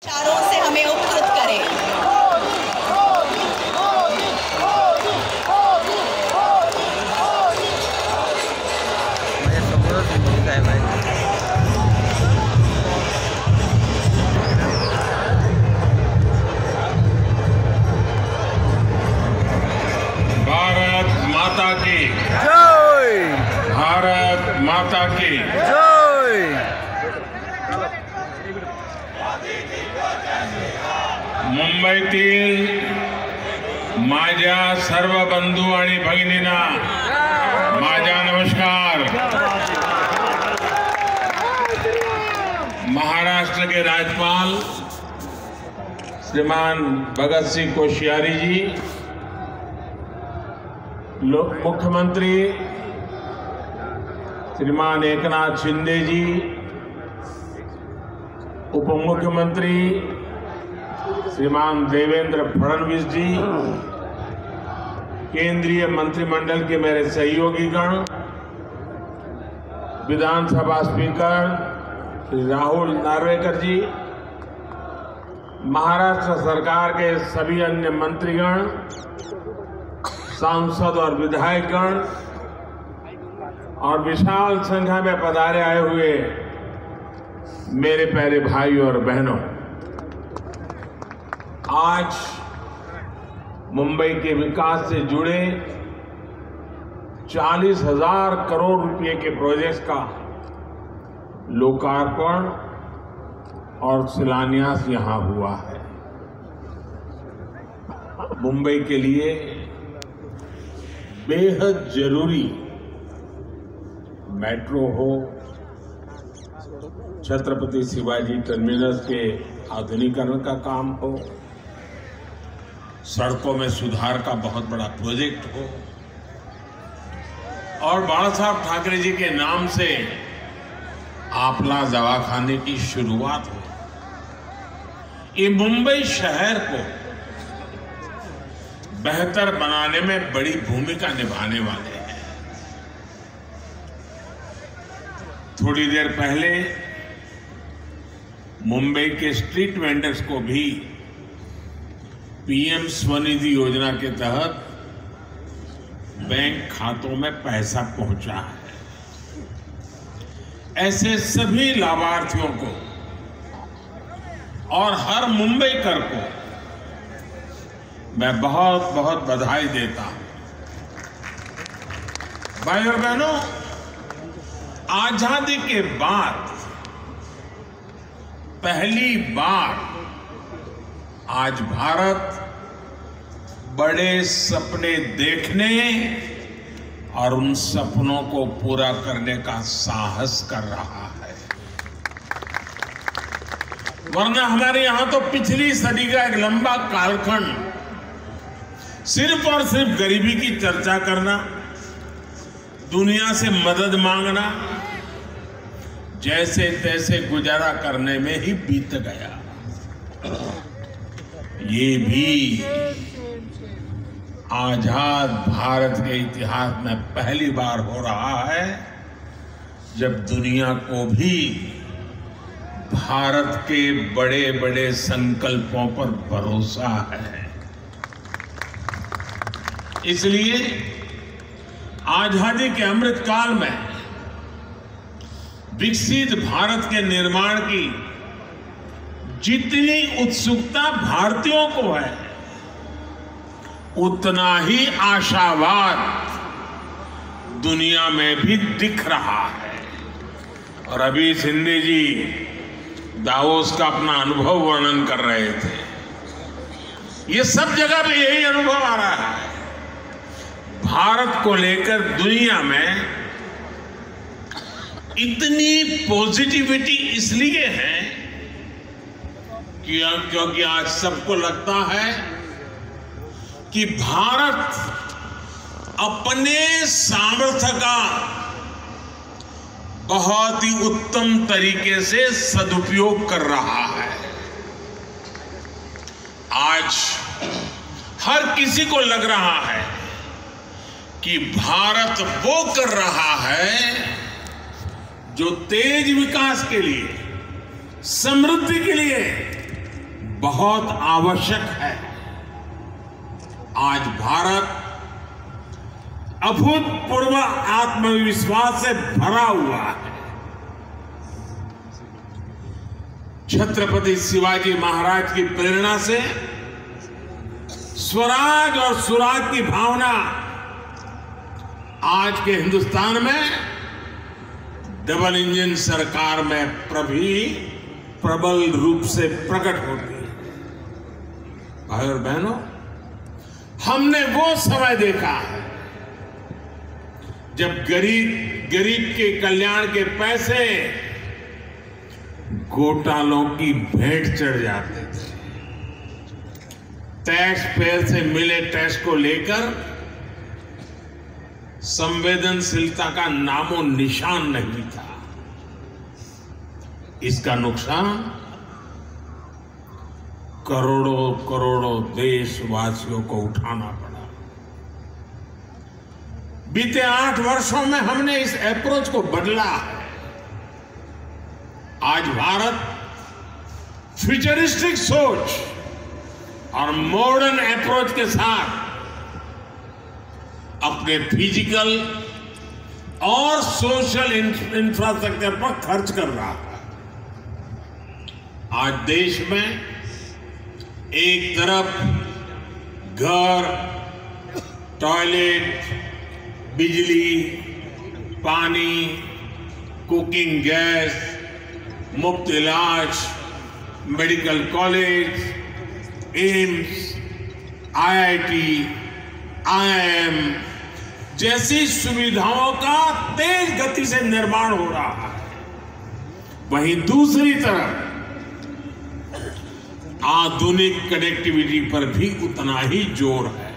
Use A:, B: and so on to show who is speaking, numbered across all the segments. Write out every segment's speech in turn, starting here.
A: विचारों से हमें उपकृत करें।
B: भारत माता की
C: जय।
B: भारत माता की
C: जय।
B: मुंबईतील माझ्या सर्व बंधू आणि भगिनींना माझा नमस्कार। महाराष्ट्र के राज्यपाल श्रीमान भगत सिंह कोश्यारी जी, मुख्यमंत्री श्रीमान एकनाथ शिंदे जी, उप मुख्यमंत्री श्रीमान देवेंद्र फडणवीस जी, केंद्रीय मंत्रिमंडल के मेरे सहयोगीगण, विधानसभा स्पीकर श्री राहुल नार्वेकर जी, महाराष्ट्र सरकार के सभी अन्य मंत्रीगण, सांसद और विधायकगण और विशाल संख्या में पधारे आए हुए मेरे प्यारे भाई और बहनों, आज मुंबई के विकास से जुड़े 40,000 करोड़ रुपए के प्रोजेक्ट्स का लोकार्पण और शिलान्यास यहां हुआ है। मुंबई के लिए बेहद जरूरी मेट्रो हो, छत्रपति शिवाजी टर्मिनस के आधुनिकीकरण का काम हो, सड़कों में सुधार का बहुत बड़ा प्रोजेक्ट हो और बाला साहब ठाकरे जी के नाम से आपला दवाखाने की शुरुआत हो, ये मुंबई शहर को बेहतर बनाने में बड़ी भूमिका निभाने वाले हैं। थोड़ी देर पहले मुंबई के स्ट्रीट वेंडर्स को भी पीएम स्वनिधि योजना के तहत बैंक खातों में पैसा पहुंचा है। ऐसे सभी लाभार्थियों को और हर मुंबईकर को मैं बहुत बहुत बधाई देता हूं। भाई और बहनों, आजादी के बाद पहली बार आज भारत बड़े सपने देखने और उन सपनों को पूरा करने का साहस कर रहा है। वरना हमारे यहां तो पिछली सदी का एक लंबा कालखंड सिर्फ और सिर्फ गरीबी की चर्चा करना, दुनिया से मदद मांगना, जैसे तैसे गुजारा करने में ही बीत गया। ये भी आजाद भारत के इतिहास में पहली बार हो रहा है जब दुनिया को भी भारत के बड़े बड़े संकल्पों पर भरोसा है। इसलिए आजादी के अमृत काल में विकसित भारत के निर्माण की जितनी उत्सुकता भारतीयों को है, उतना ही आशावाद दुनिया में भी दिख रहा है। और अभी शिंदे जी दावोस का अपना अनुभव वर्णन कर रहे थे। ये सब जगह पे यही अनुभव आ रहा है। भारत को लेकर दुनिया में इतनी पॉजिटिविटी इसलिए है क्योंकि आज सबको लगता है कि भारत अपने सामर्थ्य का बहुत ही उत्तम तरीके से सदुपयोग कर रहा है। आज हर किसी को लग रहा है कि भारत वो कर रहा है जो तेज विकास के लिए, समृद्धि के लिए बहुत आवश्यक है। आज भारत अभूतपूर्व आत्मविश्वास से भरा हुआ है। छत्रपति शिवाजी महाराज की प्रेरणा से स्वराज और सुराज की भावना आज के हिंदुस्तान में डबल इंजन सरकार में प्रबल रूप से प्रकट होती है। भाई और बहनों, हमने वो समय देखा है जब गरीब के कल्याण के पैसे घोटालों की भेंट चढ़ जाते थे। टैक्स पेयर से मिले टैक्स को लेकर संवेदनशीलता का नामो निशान नहीं था। इसका नुकसान करोड़ों करोड़ों देशवासियों को उठाना पड़ा। बीते 8 वर्षों में हमने इस अप्रोच को बदला है। आज भारत फ्यूचरिस्टिक सोच और मॉडर्न अप्रोच के साथ अपने फिजिकल और सोशल इंफ्रास्ट्रक्चर पर खर्च कर रहा है। आज देश में एक तरफ घर, टॉयलेट, बिजली, पानी, कुकिंग गैस, मुफ्त इलाज, medical college, AIIMS, IIT, IIM जैसी सुविधाओं का तेज गति से निर्माण हो रहा है। वहीं दूसरी तरफ आधुनिक कनेक्टिविटी पर भी उतना ही जोर है।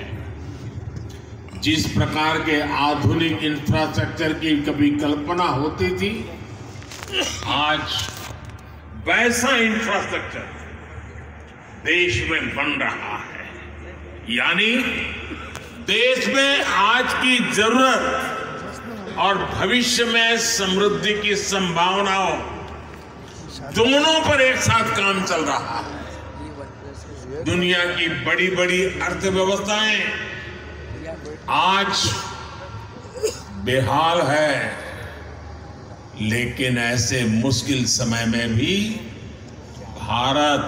B: जिस प्रकार के आधुनिक इंफ्रास्ट्रक्चर की कभी कल्पना होती थी, आज वैसा इंफ्रास्ट्रक्चर देश में बन रहा है। यानी देश में आज की जरूरत और भविष्य में समृद्धि की संभावनाओं दोनों पर एक साथ काम चल रहा है। दुनिया की बड़ी बड़ी अर्थव्यवस्थाएं आज बेहाल है, लेकिन ऐसे मुश्किल समय में भी भारत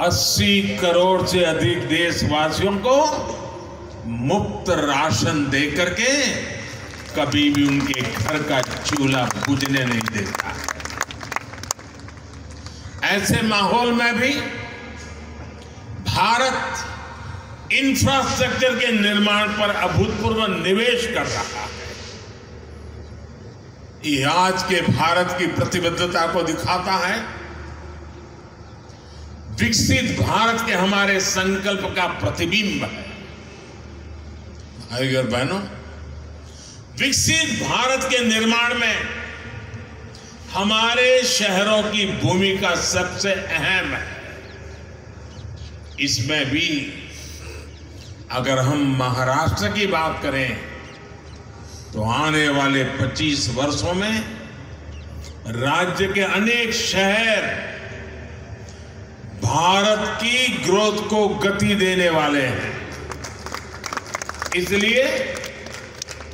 B: 80 करोड़ से अधिक देशवासियों को मुफ्त राशन देकर के कभी भी उनके घर का चूल्हा बुझने नहीं देता। ऐसे माहौल में भी भारत इंफ्रास्ट्रक्चर के निर्माण पर अभूतपूर्व निवेश कर रहा है। ये आज के भारत की प्रतिबद्धता को दिखाता है। विकसित भारत के हमारे संकल्प का प्रतिबिंब है। भाई और बहनों, विकसित भारत के निर्माण में हमारे शहरों की भूमिका सबसे अहम है। इसमें भी अगर हम महाराष्ट्र की बात करें तो आने वाले 25 वर्षों में राज्य के अनेक शहर भारत की ग्रोथ को गति देने वाले हैं। इसलिए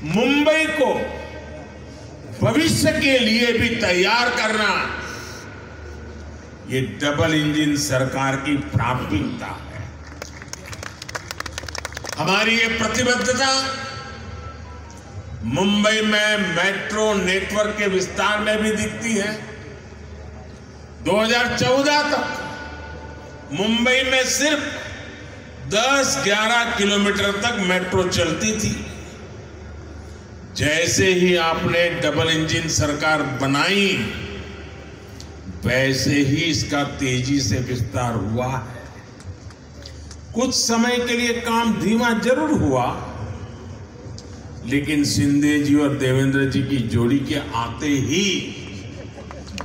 B: मुंबई को भविष्य के लिए भी तैयार करना ये डबल इंजन सरकार की प्राथमिकता है। हमारी ये प्रतिबद्धता मुंबई में मेट्रो नेटवर्क के विस्तार में भी दिखती है। 2014 तक मुंबई में सिर्फ 10-11 किलोमीटर तक मेट्रो चलती थी। जैसे ही आपने डबल इंजन सरकार बनाई, वैसे ही इसका तेजी से विस्तार हुआ है। कुछ समय के लिए काम धीमा जरूर हुआ, लेकिन शिंदे जी और देवेंद्र जी की जोड़ी के आते ही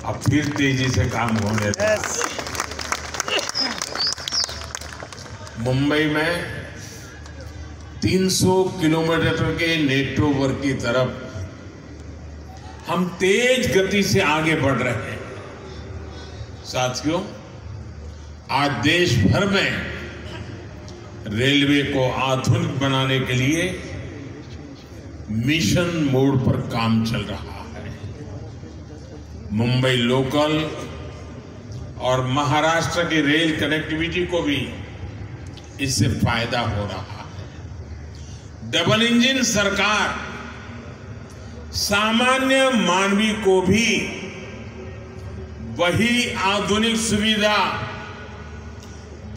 B: अब फिर तेजी से काम होने लगा। मुंबई में 300 किलोमीटर के नेटवर्क की तरफ हम तेज गति से आगे बढ़ रहे हैं। साथियों, आज देश भर में रेलवे को आधुनिक बनाने के लिए मिशन मोड पर काम चल रहा है। मुंबई लोकल और महाराष्ट्र की रेल कनेक्टिविटी को भी इससे फायदा हो रहा है। डबल इंजन सरकार सामान्य मानवी को भी वही आधुनिक सुविधा,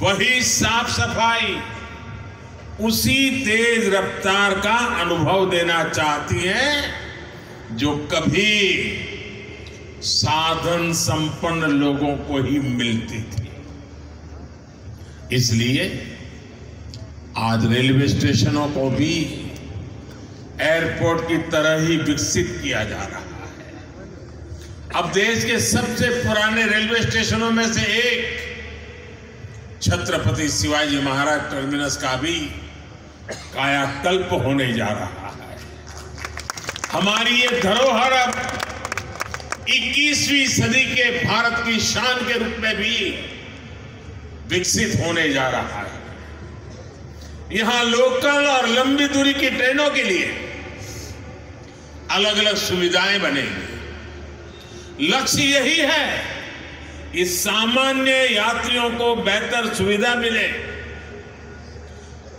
B: वही साफ सफाई, उसी तेज रफ्तार का अनुभव देना चाहती है जो कभी साधन संपन्न लोगों को ही मिलती थी। इसलिए आज रेलवे स्टेशनों को भी एयरपोर्ट की तरह ही विकसित किया जा रहा है। अब देश के सबसे पुराने रेलवे स्टेशनों में से एक छत्रपति शिवाजी महाराज टर्मिनस का भी कायाकल्प होने जा रहा है। हमारी ये धरोहर अब 21वीं सदी के भारत की शान के रूप में भी विकसित होने जा रहा है। यहां लोकल और लंबी दूरी की ट्रेनों के लिए अलग अलग सुविधाएं बनेंगी। लक्ष्य यही है कि सामान्य यात्रियों को बेहतर सुविधा मिले,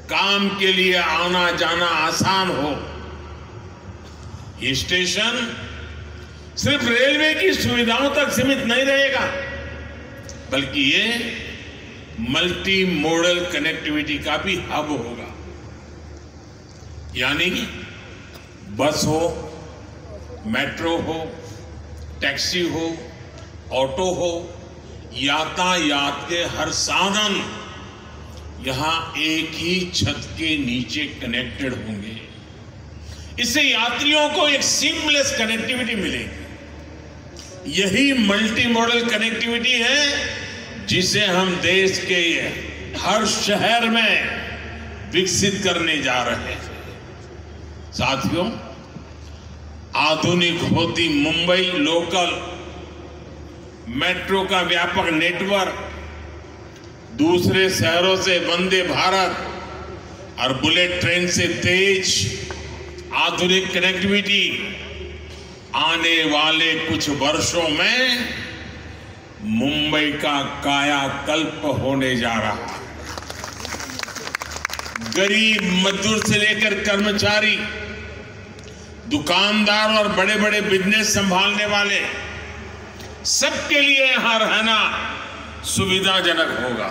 B: काम के लिए आना जाना आसान हो। ये स्टेशन सिर्फ रेलवे की सुविधाओं तक सीमित नहीं रहेगा, बल्कि ये मल्टी मॉडल कनेक्टिविटी का भी हब होगा। यानी बस हो, मेट्रो हो, टैक्सी हो, ऑटो हो, यातायात के हर साधन यहां एक ही छत के नीचे कनेक्टेड होंगे। इससे यात्रियों को एक सीमलेस कनेक्टिविटी मिलेगी। यही मल्टी मॉडल कनेक्टिविटी है जिसे हम देश के हर शहर में विकसित करने जा रहे हैं। साथियों, आधुनिक होती मुंबई लोकल मेट्रो का व्यापक नेटवर्क, दूसरे शहरों से वंदे भारत और बुलेट ट्रेन से तेज आधुनिक कनेक्टिविटी आने वाले कुछ वर्षों में मुंबई का कायाकल्प होने जा रहा है। गरीब मजदूर से लेकर कर्मचारी, दुकानदार और बड़े बड़े बिजनेस संभालने वाले, सबके लिए यहां रहना सुविधाजनक होगा।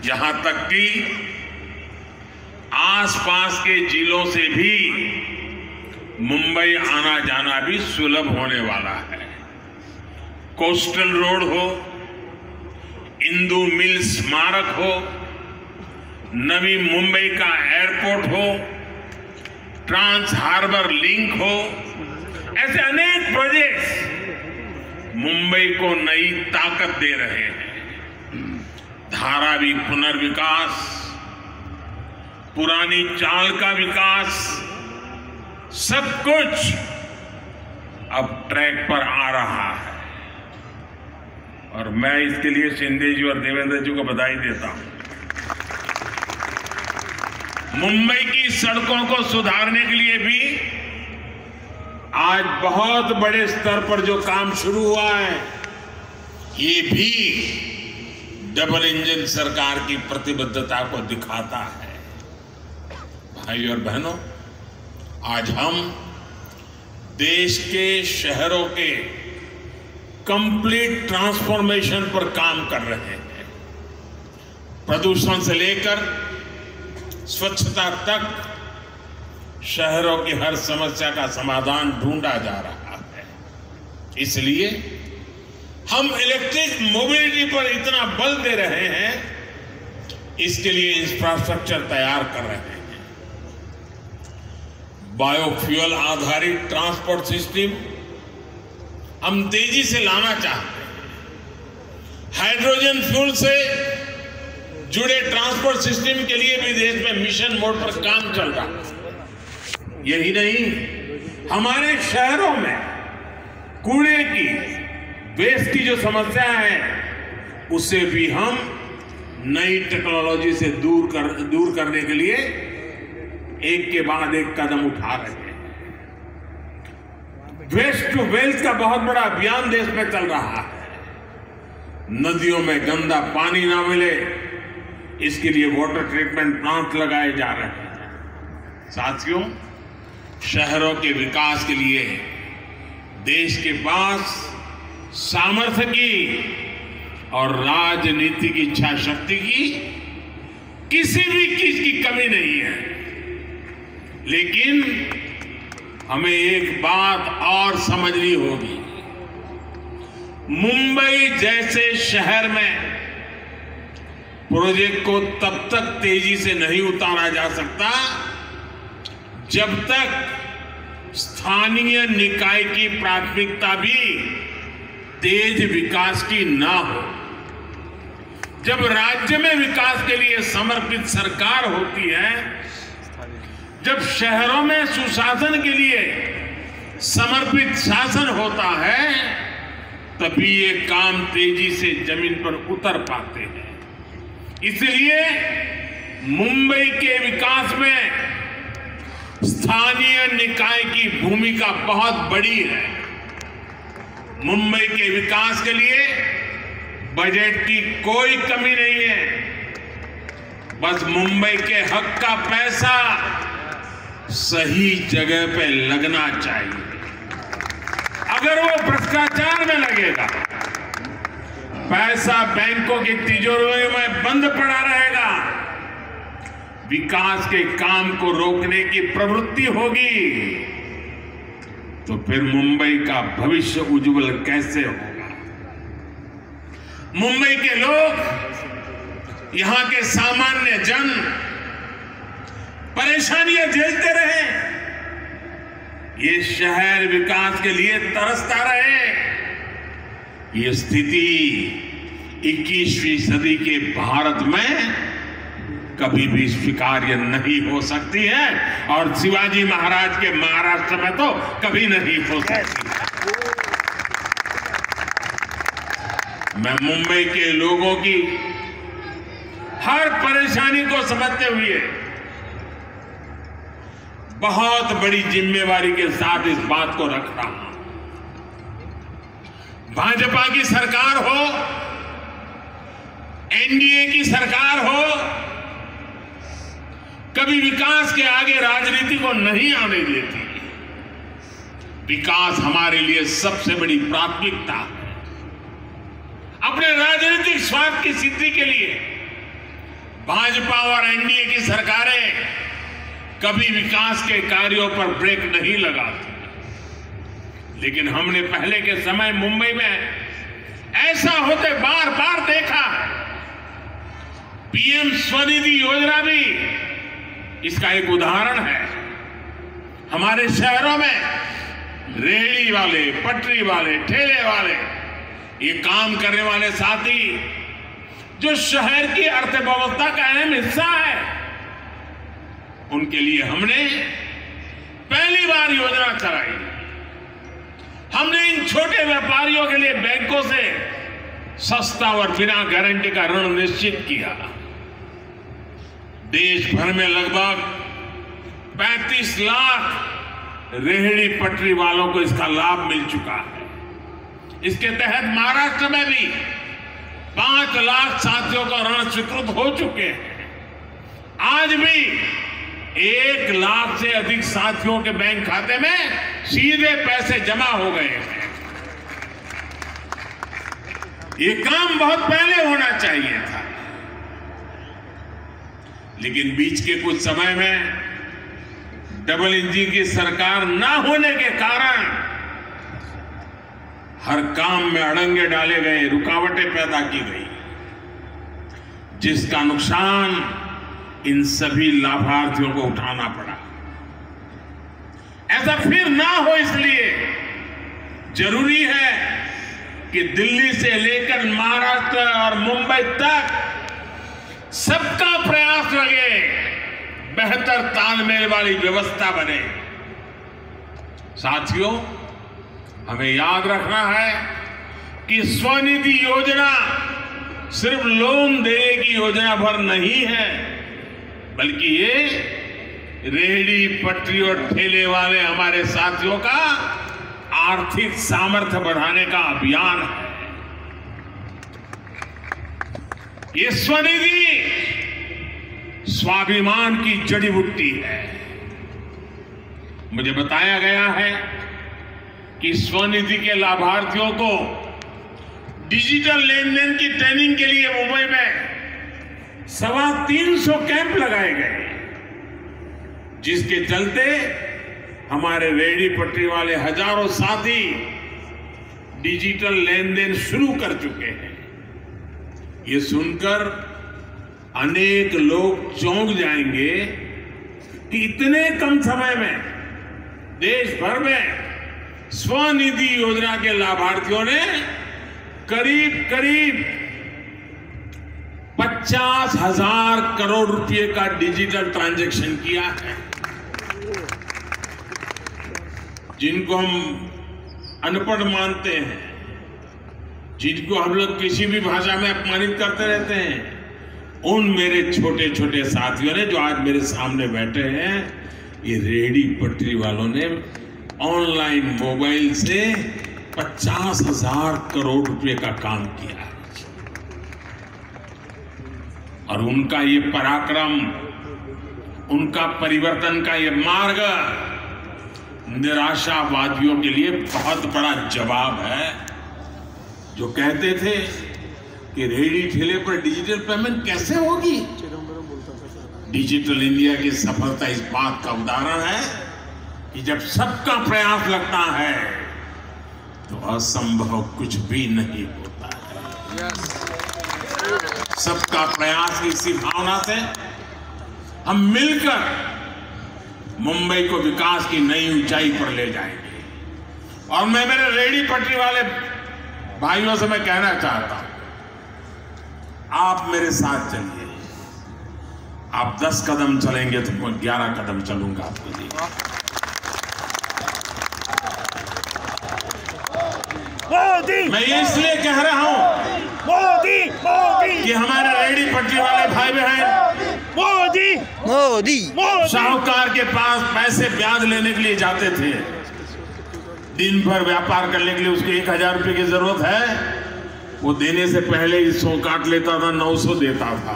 B: यहां तक कि आसपास के जिलों से भी मुंबई आना जाना भी सुलभ होने वाला है। कोस्टल रोड हो, इंदू मिल स्मारक हो, नवी मुंबई का एयरपोर्ट हो, ट्रांस हार्बर लिंक हो, ऐसे अनेक प्रोजेक्ट्स मुंबई को नई ताकत दे रहे हैं। धारावी पुनर्विकास, पुरानी चाल का विकास, सब कुछ अब ट्रैक पर आ रहा है और मैं इसके लिए शिंदे जी और देवेंद्र जी को बधाई देता हूं। मुंबई की सड़कों को सुधारने के लिए भी आज बहुत बड़े स्तर पर जो काम शुरू हुआ है, ये भी डबल इंजन सरकार की प्रतिबद्धता को दिखाता है। भाई और बहनों, आज हम देश के शहरों के कंप्लीट ट्रांसफॉर्मेशन पर काम कर रहे हैं। प्रदूषण से लेकर स्वच्छता तक शहरों की हर समस्या का समाधान ढूंढा जा रहा है। इसलिए हम इलेक्ट्रिक मोबिलिटी पर इतना बल दे रहे हैं, इसके लिए इंफ्रास्ट्रक्चर तैयार कर रहे हैं। बायोफ्यूल आधारित ट्रांसपोर्ट सिस्टम हम तेजी से लाना चाहते हैं। हाइड्रोजन फ्यूल से जुड़े ट्रांसपोर्ट सिस्टम के लिए भी देश में मिशन मोड पर काम चल रहा है। यही नहीं, हमारे शहरों में कूड़े की, वेस्ट की जो समस्या है, उसे भी हम नई टेक्नोलॉजी से दूर करने के लिए एक के बाद एक कदम उठा रहे हैं। वेस्ट टू वेल्थ का बहुत बड़ा अभियान देश में चल रहा है। नदियों में गंदा पानी ना मिले, इसके लिए वाटर ट्रीटमेंट प्लांट लगाए जा रहे हैं। साथियों, शहरों के विकास के लिए देश के पास सामर्थ्य की और राजनीतिक इच्छा शक्ति की किसी भी चीज की कमी नहीं है। लेकिन हमें एक बात और समझनी होगी। मुंबई जैसे शहर में प्रोजेक्ट को तब तक तेजी से नहीं उतारा जा सकता जब तक स्थानीय निकाय की प्राथमिकता भी तेज विकास की ना हो। जब राज्य में विकास के लिए समर्पित सरकार होती है, जब शहरों में सुशासन के लिए समर्पित शासन होता है, तभी ये काम तेजी से जमीन पर उतर पाते हैं। इसलिए मुंबई के विकास में स्थानीय निकाय की भूमिका बहुत बड़ी है। मुंबई के विकास के लिए बजट की कोई कमी नहीं है। बस मुंबई के हक का पैसा सही जगह पे लगना चाहिए। अगर वो भ्रष्टाचार में लगेगा, पैसा बैंकों की तिजोरियों में बंद पड़ा रहेगा, विकास के काम को रोकने की प्रवृत्ति होगी, तो फिर मुंबई का भविष्य उज्जवल कैसे होगा? मुंबई के लोग, यहां के सामान्य जन परेशानियां झेलते रहे, ये शहर विकास के लिए तरसता रहे। ये स्थिति 21वीं सदी के भारत में कभी भी स्वीकार्य नहीं हो सकती है और शिवाजी महाराज के महाराष्ट्र में तो कभी नहीं हो सकती। मैं मुंबई के लोगों की हर परेशानी को समझते हुए बहुत बड़ी जिम्मेवारी के साथ इस बात को रख रहा हूं। भाजपा की सरकार हो, एनडीए की सरकार हो, कभी विकास के आगे राजनीति को नहीं आने देती। विकास हमारे लिए सबसे बड़ी प्राथमिकता है। अपने राजनीतिक स्वार्थ की सिद्धि के लिए भाजपा और एनडीए की सरकारें कभी विकास के कार्यों पर ब्रेक नहीं लगाती। लेकिन हमने पहले के समय मुंबई में ऐसा होते बार बार देखा। पीएम स्वनिधि योजना भी इसका एक उदाहरण है। हमारे शहरों में रेहड़ी वाले, पटरी वाले, ठेले वाले, ये काम करने वाले साथी जो शहर की अर्थव्यवस्था का अहम हिस्सा है, उनके लिए हमने पहली बार योजना चलाई। हमने इन छोटे व्यापारियों के लिए बैंकों से सस्ता और बिना गारंटी का ऋण निश्चित किया। देश भर में लगभग 35 लाख रेहड़ी पटरी वालों को इसका लाभ मिल चुका है। इसके तहत महाराष्ट्र में भी 5 लाख साथियों का ऋण स्वीकृत हो चुके हैं। आज भी 1 लाख से अधिक साथियों के बैंक खाते में सीधे पैसे जमा हो गए हैं। ये काम बहुत पहले होना चाहिए था, लेकिन बीच के कुछ समय में डबल इंजन की सरकार ना होने के कारण हर काम में अड़ंगे डाले गए, रुकावटें पैदा की गई, जिसका नुकसान इन सभी लाभार्थियों को उठाना पड़ा। ऐसा फिर ना हो, इसलिए जरूरी है कि दिल्ली से लेकर महाराष्ट्र और मुंबई तक सबका प्रयास लगे, बेहतर तालमेल वाली व्यवस्था बने। साथियों, हमें याद रखना है कि स्वनिधि योजना सिर्फ लोन देने की योजना भर नहीं है, बल्कि ये रेहड़ी पटरी और ठेले वाले हमारे साथियों का आर्थिक सामर्थ्य बढ़ाने का अभियान है। ये स्वनिधि स्वाभिमान की जड़ी बूटी है। मुझे बताया गया है कि स्वनिधि के लाभार्थियों को डिजिटल लेन देन की ट्रेनिंग के लिए मुंबई में 350 कैंप लगाए गए, जिसके चलते हमारे रेहड़ी पटरी वाले हजारों साथी डिजिटल लेन देन शुरू कर चुके हैं। ये सुनकर अनेक लोग चौंक जाएंगे कि इतने कम समय में देश भर में स्वनिधि योजना के लाभार्थियों ने करीब 50,000 करोड़ रुपए का डिजिटल ट्रांजैक्शन किया है। जिनको हम अनपढ़ मानते हैं, जिनको हम लोग किसी भी भाषा में अपमानित करते रहते हैं, उन मेरे छोटे छोटे साथियों ने जो आज मेरे सामने बैठे हैं, ये रेहड़ी पटरी वालों ने ऑनलाइन मोबाइल से 50,000 करोड़ रुपए का काम किया है। और उनका ये पराक्रम, उनका परिवर्तन का ये मार्ग निराशावादियों के लिए बहुत बड़ा जवाब है, जो कहते थे कि रेहड़ी ठेले पर डिजिटल पेमेंट कैसे होगी। डिजिटल इंडिया की सफलता इस बात का उदाहरण है कि जब सबका प्रयास लगता है तो असंभव कुछ भी नहीं होता है। सबका प्रयास की इसी भावना से हम मिलकर मुंबई को विकास की नई ऊंचाई पर ले जाएंगे। और मैं मेरे रेहड़ी पटरी वाले भाइयों से मैं कहना चाहता हूं, आप मेरे साथ चलिए। आप 10 कदम चलेंगे तो मैं 11 कदम चलूंगा आपके लिए।
C: मोदी,
B: मैं ये इसलिए कह रहा हूं
C: मोदी, मोदी,
B: कि हमारे रेहड़ी पटरी वाले भाई बहन
C: मोदी, मोदी, मोदी,
B: साहूकार के पास पैसे ब्याज लेने के लिए जाते थे। दिन भर व्यापार करने के लिए उसको 1,000 रुपए की जरूरत है, वो देने से पहले ही 100 काट लेता था, 900 देता था।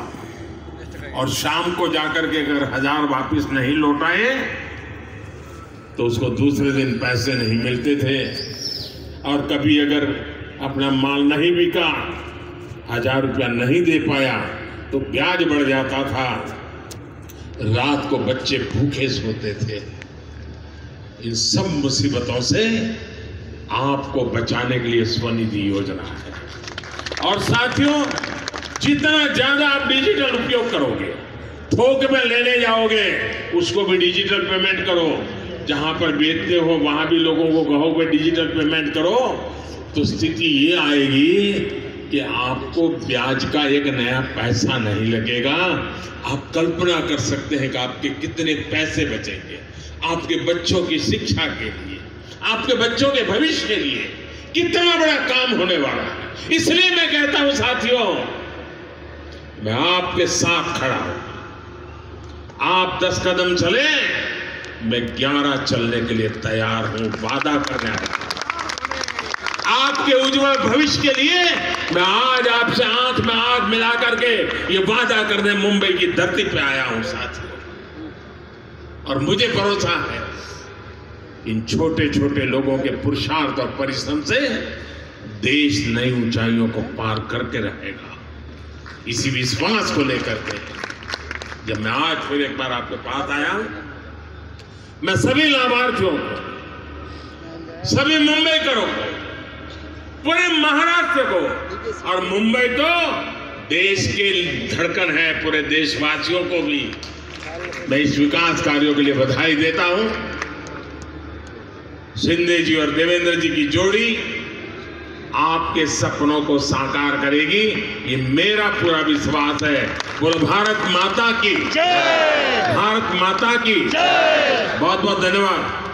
B: और शाम को जाकर के अगर 1000 वापिस नहीं लौटाए तो उसको दूसरे दिन पैसे नहीं मिलते थे। और कभी अगर अपना माल नहीं बिका, 1000 रुपया नहीं दे पाया तो ब्याज बढ़ जाता था। रात को बच्चे भूखे सोते थे। इन सब मुसीबतों से आपको बचाने के लिए स्वनिधि योजना है। और साथियों, जितना ज्यादा आप डिजिटल उपयोग करोगे, थोक में लेने जाओगे, उसको भी डिजिटल पेमेंट करो। जहां पर बेचते हो वहां भी लोगों को कहोगे डिजिटल पेमेंट करो, तो स्थिति ये आएगी कि आपको ब्याज का एक नया पैसा नहीं लगेगा। आप कल्पना कर सकते हैं कि आपके कितने पैसे बचेंगे आपके बच्चों की शिक्षा के लिए, आपके बच्चों के भविष्य के लिए। कितना बड़ा काम होने वाला है। इसलिए मैं कहता हूं साथियों, मैं आपके साथ खड़ा हूं। आप 10 कदम चले, मैं 11 चलने के लिए तैयार हूं। वादा करने आया आपके उज्जवल भविष्य के लिए। मैं आज आपसे आंख में आंख मिला करके ये वादा करने मुंबई की धरती पे आया हूं साथियों। और मुझे भरोसा है इन छोटे छोटे लोगों के पुरुषार्थ और परिश्रम से देश नई ऊंचाइयों को पार करके रहेगा। इसी विश्वास को लेकर के जब मैं आज फिर एक बार आपके पास आया हूं, मैं सभी लाभार्थियों को, सभी मुंबईकरों को, पूरे महाराष्ट्र को, और मुंबई तो देश की धड़कन है, पूरे देशवासियों को भी मैं इस विकास कार्यों के लिए बधाई देता हूं। शिंदे जी और देवेंद्र जी की जोड़ी आपके सपनों को साकार करेगी, ये मेरा पूरा विश्वास है। बोलो भारत माता की जय, भारत माता की जय। बहुत बहुत धन्यवाद।